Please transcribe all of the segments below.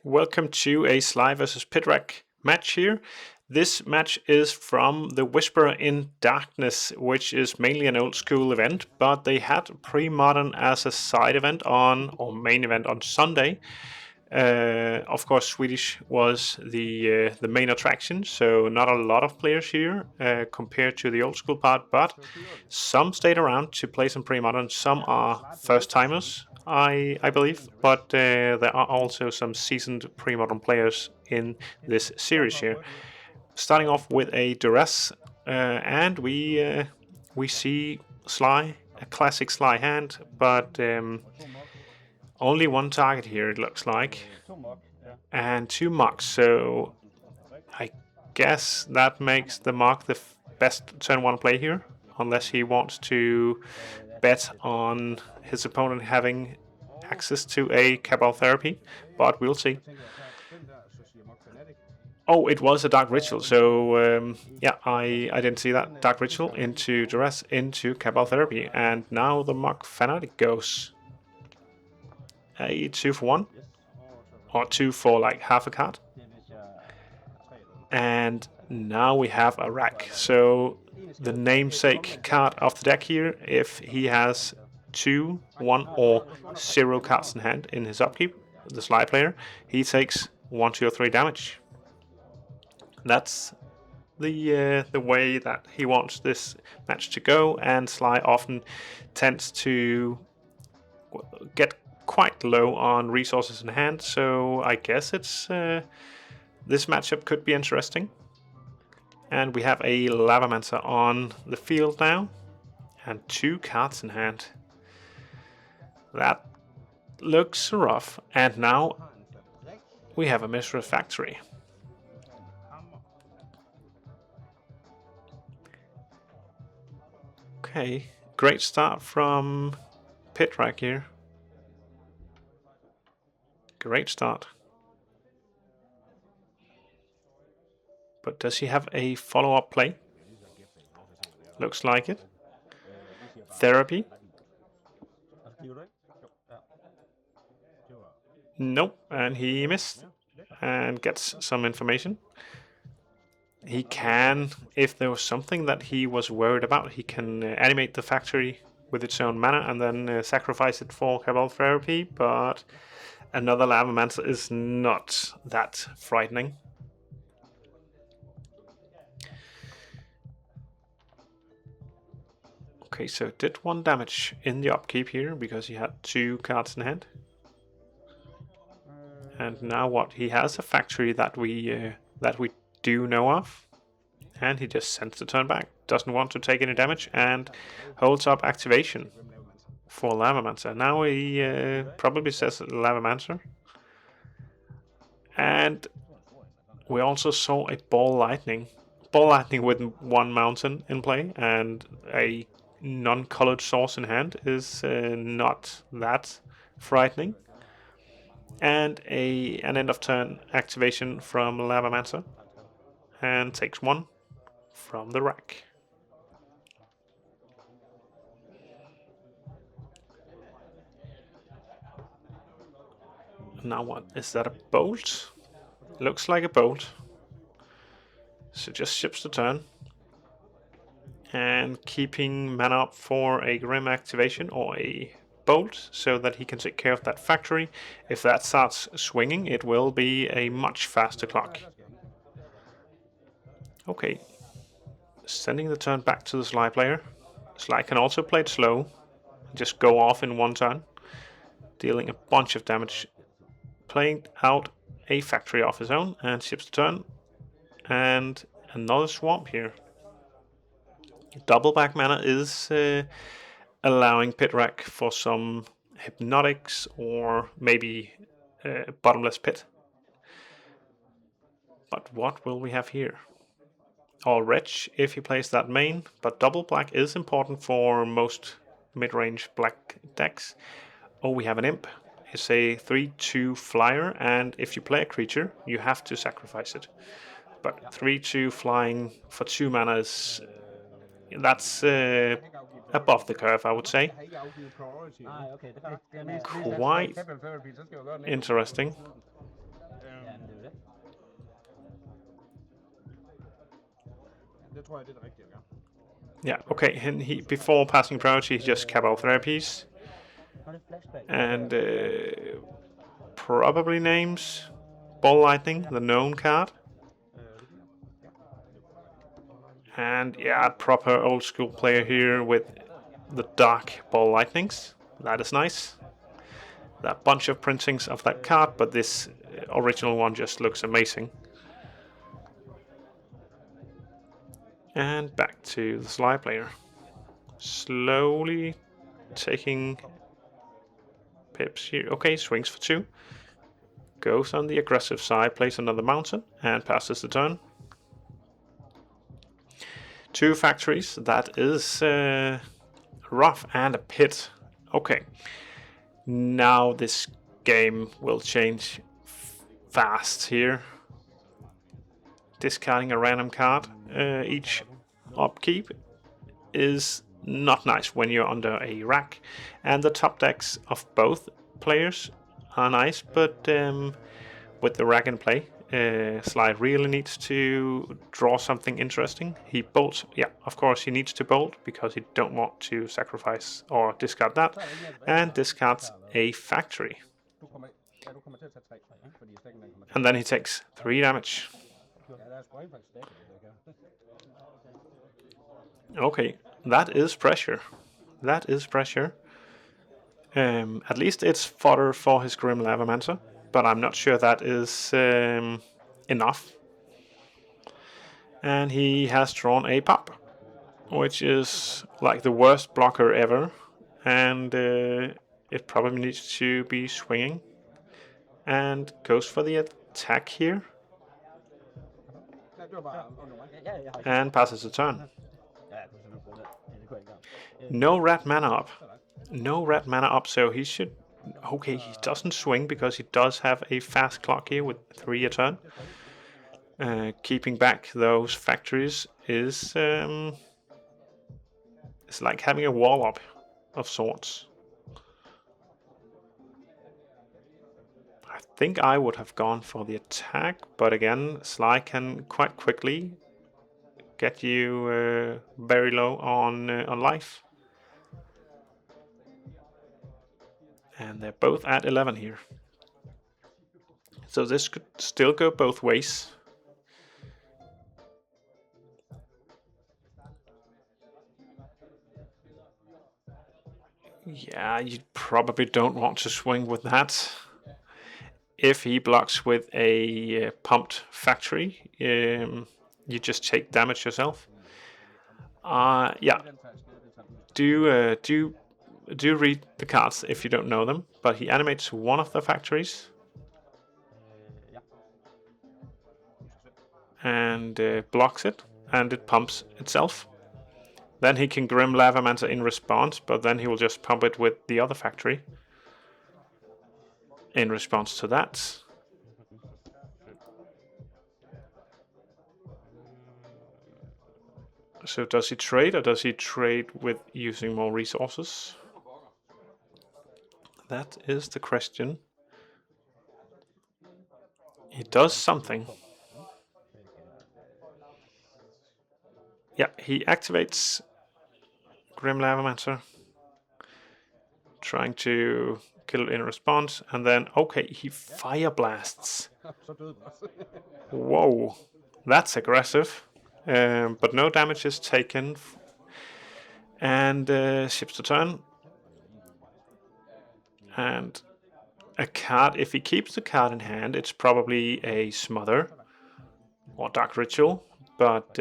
Welcome to a Sligh versus Pitrak match here. This match is from the Whisperer in Darkness, which is mainly an old school event, but they had Premodern as a side event or main event on Sunday. Of course, Swedish was the main attraction, so not a lot of players here compared to the old school part, but some stayed around to play some pre-modern. Some are first timers, I believe, but there are also some seasoned pre-modern players in this series here. Starting off with a duress, and we see Sligh, a classic Sligh hand, but only one target here, it looks like, and two mucks. So I guess that makes the muck the best turn one play here, unless he wants to bet on his opponent having access to a Cabal Therapy, but we'll see. Oh, it was a Dark Ritual, so yeah, I didn't see that. Dark Ritual into Duress, into Cabal Therapy, and now the Muck Fanatic goes a 2 for 1, or 2 for like half a card. And now we have a rack. So the namesake card of the deck here, if he has 2, 1, or 0 cards in hand in his upkeep, the Sligh player, he takes 1, 2, or 3 damage. That's the way that he wants this match to go, and Sligh often tends to get quite low on resources in hand, so I guess it's this matchup could be interesting. And we have a Lavamancer on the field now, and 2 cards in hand. That looks rough, and now we have a Mishra Factory. Okay, great start from Pitrak here. Great start. But does he have a follow-up play? Looks like it. Therapy? Nope, and he missed and gets some information. He can, if there was something that he was worried about, he can animate the factory with its own mana and then sacrifice it for Cabal Therapy, but another Lavamancer is not that frightening. Okay, so it did 1 damage in the upkeep here because he had 2 cards in hand. And now what? He has a factory that we do know of, and he just sends the turn back. Doesn't want to take any damage and holds up activation for Lavamancer. Now he probably says Lavamancer. And we also saw a Ball Lightning. Ball Lightning with 1 mountain in play and a non-colored source in hand is not that frightening. And an end of turn activation from Lavamancer, and takes 1 from the rack. Now what? Is that a bolt? Looks like a bolt. So just ships the turn. And keeping mana up for a Grim activation or a bolt so that he can take care of that factory. If that starts swinging, it will be a much faster clock. Okay. Sending the turn back to the Sligh player. Sligh can also play it slow. Just go off in 1 turn. Dealing a bunch of damage. Playing out a factory off his own and ships the turn. And another swamp here. Double back mana is allowing Pitrak for some hypnotics or maybe bottomless pit. But what will we have here? All wretch if he plays that main, but double black is important for most mid-range black decks. Oh, we have an imp. It's a 3/2 flyer, and if you play a creature, you have to sacrifice it. But 3/2 flying for 2 mana is that's above the curve, I would say. Quite interesting. Yeah, okay, and he, before passing priority, he just Cabal Therapies. And probably names Ball Lightning, the known card. And yeah, proper old school player here with the dark Ball Lightnings. That is nice. That bunch of printings of that card, but this original one just looks amazing. And back to the Sligh player. Slowly taking pips here. Okay, swings for 2. Goes on the aggressive side, plays another mountain, and passes the turn. 2 factories, that is rough, and a pit. Okay, now this game will change fast here. Discarding a random card each upkeep is not nice when you're under a rack, and the top decks of both players are nice, but with the rack in play, Sligh really needs to draw something interesting. He bolts, yeah, of course he needs to bolt because he don't want to sacrifice or discard that, and discards a factory. And then he takes 3 damage. Okay, that is pressure. That is pressure. At least it's fodder for his Grim Lavamancer, but I'm not sure that is enough. And he has drawn a pop, which is like the worst blocker ever, and it probably needs to be swinging. And goes for the attack here. And passes the turn. No red mana up. No red mana up, so he should... Okay, he doesn't swing because he does have a fast clock here with 3 a turn. Keeping back those factories is it's like having a wall up of sorts. I think I would have gone for the attack, but again, Sligh can quite quickly get you very low on life. And they're both at 11 here. So this could still go both ways. Yeah, you probably don't want to swing with that. If he blocks with a pumped factory, you just take damage yourself. Yeah. Do read the cards if you don't know them. But he animates one of the factories. And blocks it, and it pumps itself. Then he can Grim Lavamancer in response, but then he will just pump it with the other factory in response to that. So does he trade, or does he trade with using more resources? That is the question. He does something. Yeah, he activates Grim Lavamancer, trying to kill it in response, and then, okay, he Fire Blasts. Whoa, that's aggressive. But no damage is taken. And ships the turn. And a card, if he keeps the card in hand, it's probably a Smother or Dark Ritual, but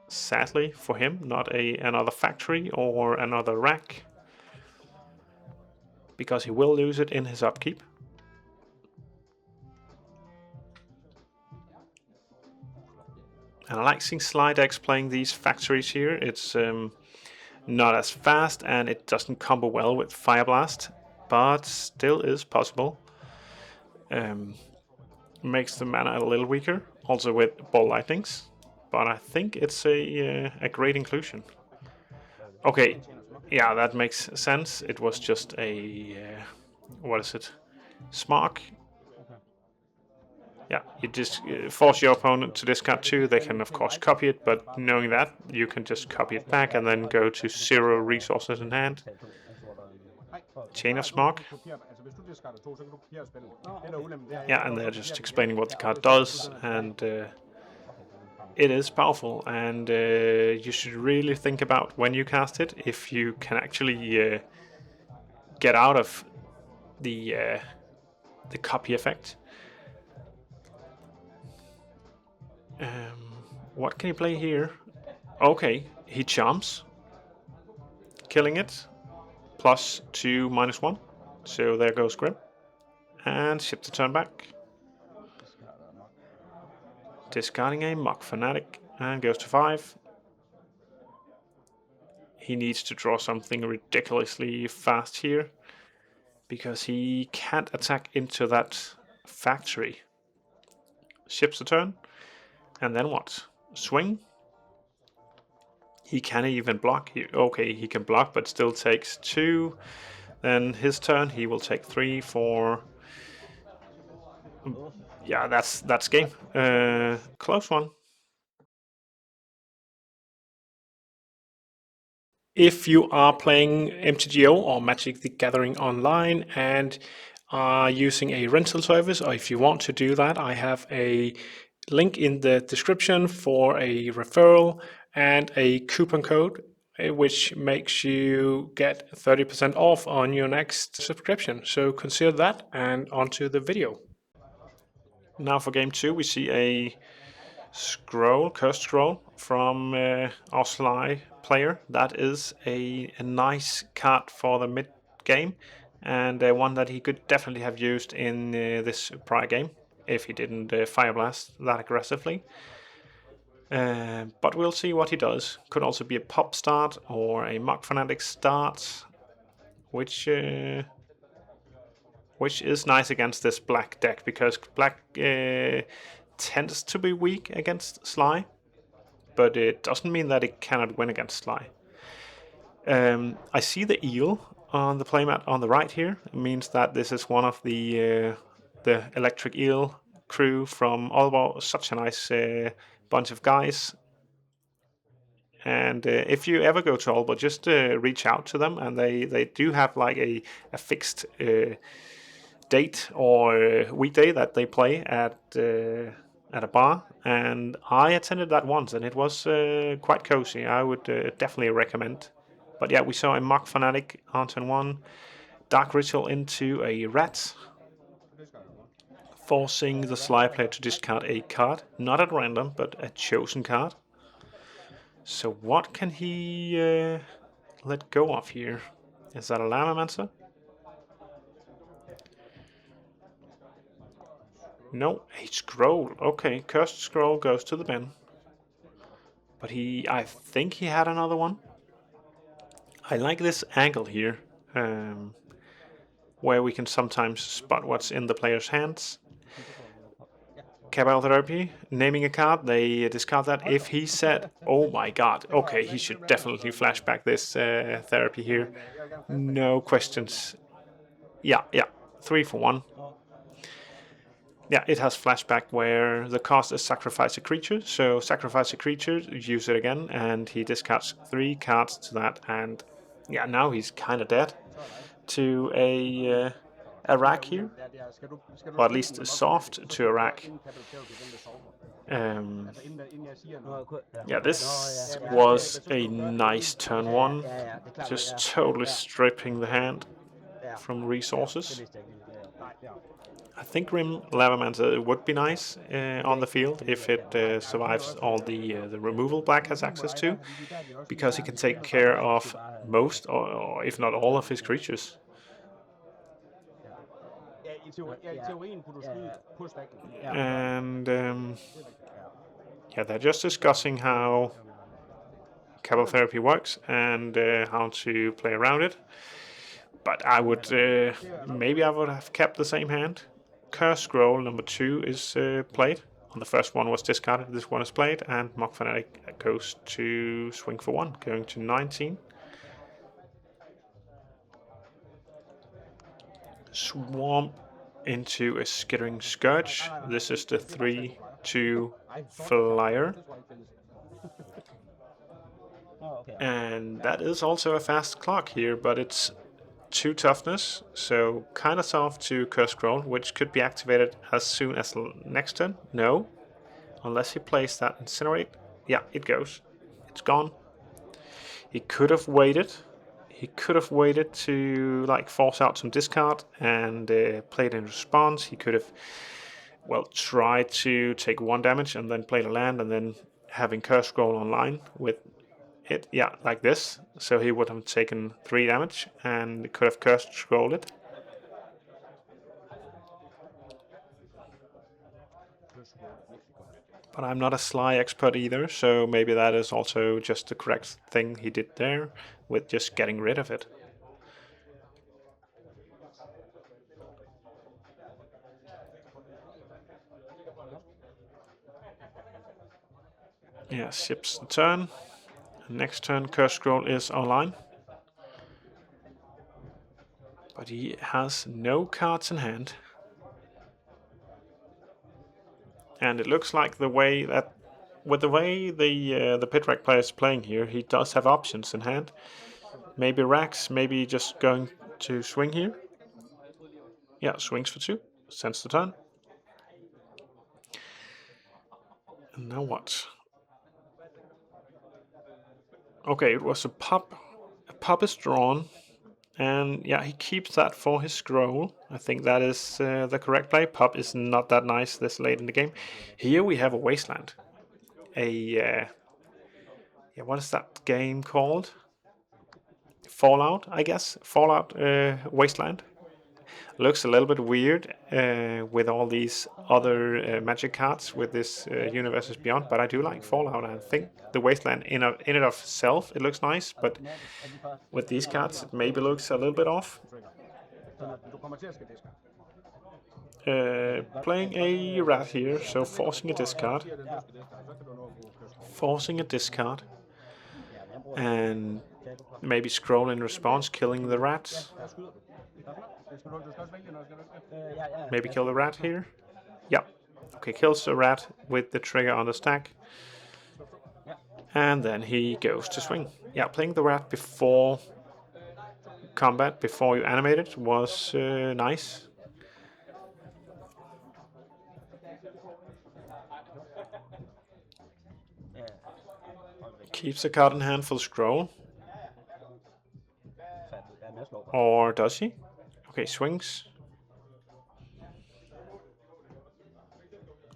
sadly for him, not another factory or another rack, because he will lose it in his upkeep. And I like seeing Sligh decks playing these factories here. It's not as fast, and it doesn't combo well with Fire Blast, but still is possible. Makes the mana a little weaker, also with Ball Lightnings, but I think it's a great inclusion. Okay, yeah, that makes sense. It was just a what is it? Smog. Yeah, you just force your opponent to discard 2. They can, of course, copy it, but knowing that, you can just copy it back and then go to 0 resources in hand. Chain of Smog. Yeah, and they're just explaining what the card does, and it is powerful, and you should really think about when you cast it if you can actually get out of the copy effect. What can he play here? Okay, he charms, killing it. +2, -1. So there goes Grim. And ship the turn back. Discarding a Mock Fanatic and goes to 5. He needs to draw something ridiculously fast here because he can't attack into that factory. Ships the turn. And then what? Swing. He can't even block. Okay, he can block, but still takes 2. Then his turn, he will take 3 for... Yeah, that's game. Close one. If you are playing MTGO or Magic the Gathering online and are using a rental service, or if you want to do that, I have a link in the description for a referral and a coupon code which makes you get 30% off on your next subscription. So consider that, and onto the video. Now for game 2, we see a cursed scroll from our Sligh player. That is a nice card for the mid game, and one that he could definitely have used in this prior game if he didn't Fire Blast that aggressively. But we'll see what he does. Could also be a pop start or a Mock Fanatic start, which is nice against this black deck, because black tends to be weak against Sligh, but it doesn't mean that it cannot win against Sligh. I see the eel on the playmat on the right here. It means that this is one of the electric eel crew from Aalborg. Such a nice bunch of guys. And if you ever go to Aalborg, just reach out to them, and they do have like a fixed date or weekday that they play at a bar, and I attended that once, and it was quite cozy. I would definitely recommend. But yeah, we saw a Mock Fanatic on turn 1, Dark Ritual into a Rat, forcing the Sligh player to discard a card, not at random, but a chosen card. So what can he let go of here? Is that a Llamamancer? No, a Scroll. Okay, Cursed Scroll goes to the bin. But I think he had another one. I like this angle here, where we can sometimes spot what's in the player's hands. Cabal Therapy, naming a card, they discard that. If he said, oh my god, okay, he should definitely flashback this therapy here. No questions. Yeah, 3 for 1. Yeah, it has flashback where the cost is sacrifice a creature. So sacrifice a creature, use it again, and he discards 3 cards to that. And yeah, now he's kind of dead to a rack here, or at least soft to a rack. Yeah, this was a nice turn 1, just totally stripping the hand from resources. I think Grim Lavamancer would be nice on the field if it survives all the removal black has access to, because he can take care of most, or if not all, of his creatures. And yeah, they're just discussing how Cabal Therapy works and how to play around it. But I would maybe I would have kept the same hand. Curse Scroll number 2 is played. On the first one was discarded, this one is played, and Mock Fanatic goes to swing for 1, going to 19. Swamp into a Skittering Scourge. This is the 3/2 flyer. And that is also a fast clock here, but it's 2 toughness, so kind of soft to Curse Scroll, which could be activated as soon as next turn. No, unless he plays that Incinerate. Yeah, it goes. It's gone. He could have waited. He could have waited to like force out some discard and play it in response. He could have, well, tried to take 1 damage and then play the land and then having Curse Scroll online with it, yeah, like this. So he would have taken 3 damage and could have Curse Scrolled it. But I'm not a Sligh expert either, so maybe that is also just the correct thing he did there with just getting rid of it. Yeah, ships the turn. Next turn, Curse Scroll is online. But he has no cards in hand. And it looks like the way that, with the way the Pitrack player is playing here, he does have options in hand. Maybe Rax, maybe just going to swing here. Yeah, swings for 2, sends the turn. And now what? Okay, it was a pop. A pop is drawn. And yeah, he keeps that for his scroll. I think that is the correct play. Pop is not that nice this late in the game. Here we have a Wasteland. Yeah, what is that game called? Fallout, I guess. Fallout Wasteland. Looks a little bit weird with all these other magic cards with this Universes Beyond, but I do like Fallout. I think the Wasteland in and of itself, it looks nice, but with these cards, it maybe looks a little bit off. Playing a rat here, so forcing a discard. Forcing a discard. And maybe scroll in response, killing the rats. Maybe kill the rat here. Yeah. Okay, kills the rat with the trigger on the stack. And then he goes to swing. Yeah, playing the rat before combat, before you animate it, was nice. Keeps a card in hand for the scroll. Or does he? Okay, swings.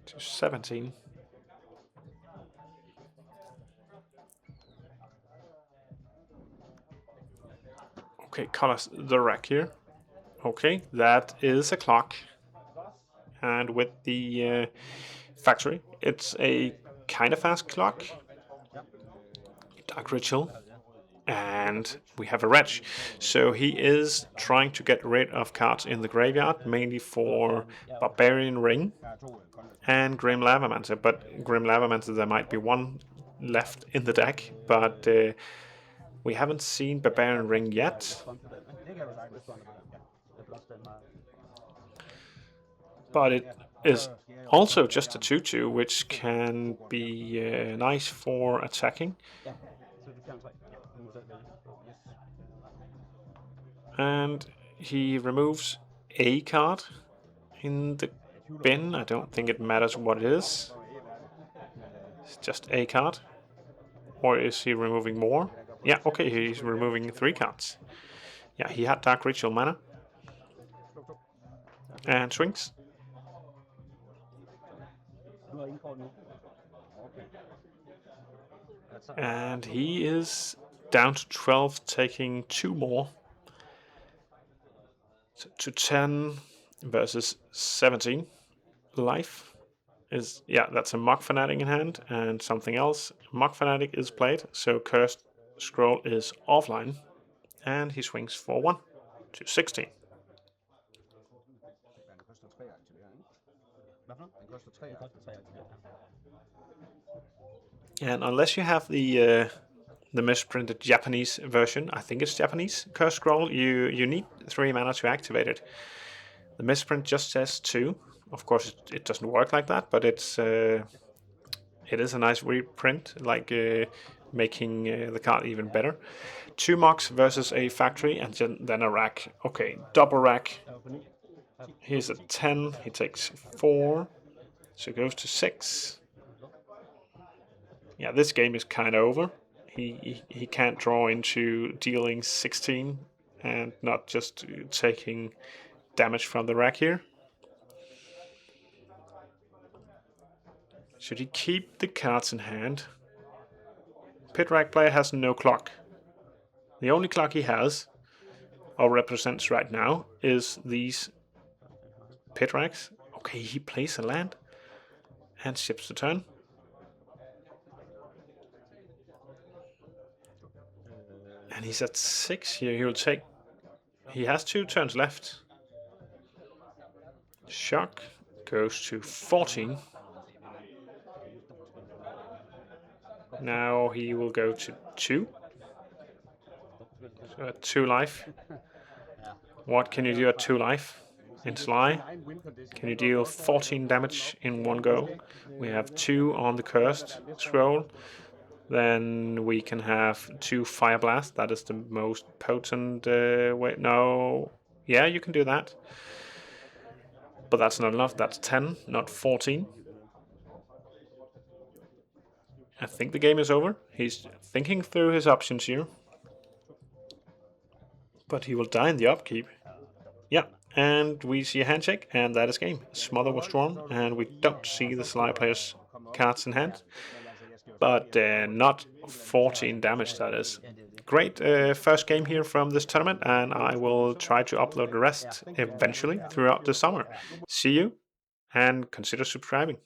To 17. Okay, colors the rack here. Okay, that is a clock. And with the factory, it's a kind of fast clock. Dark Ritual. And we have a wretch. So he is trying to get rid of cards in the graveyard, mainly for Barbarian Ring and Grim Lavamancer. But Grim Lavamancer, there might be 1 left in the deck, but we haven't seen Barbarian Ring yet. But it is also just a 2/2, which can be nice for attacking. And he removes a card in the bin. I don't think it matters what it is. It's just a card. Or is he removing more? Yeah, okay, he's removing 3 cards. Yeah, he had Dark Ritual mana. And swings. And he is down to 12, taking 2 more. To 10 versus 17. Life is, yeah, that's a Mock Fanatic in hand and something else. Mock Fanatic is played, so Cursed Scroll is offline. And he swings for 1 to 16. And unless you have the misprinted Japanese version, I think it's Japanese Curse Scroll, you need 3 mana to activate it. The misprint just says 2. Of course, it doesn't work like that, but it is a nice reprint, like making the card even better. 2 mocks versus a factory, and then a rack. Okay, double rack. Here's a 10. He takes 4, so goes to 6. Yeah, this game is kind of over. He can't draw into dealing 16 and not just taking damage from the rack here. Should he keep the cards in hand? Pit rack player has no clock. The only clock he has, or represents right now, is these pit racks. Okay, he plays a land and ships the turn. And he's at 6 here. He'll take. He has 2 turns left. Shock goes to 14. Now he will go to 2. So at 2 life. What can you do at 2 life? In Sligh, can you deal 14 damage in one go? We have 2 on the cursed scroll. Then we can have 2 fire blast. That is the most potent way. No, yeah, you can do that. But that's not enough. That's 10, not 14. I think the game is over. He's thinking through his options here. But he will die in the upkeep. Yeah, and we see a handshake, and that is game. Smother was drawn, and we don't see the Sligh player's cards in hand. But not 14 damage, that is. Great first game here from this tournament, and I will try to upload the rest eventually throughout the summer. See you, and consider subscribing.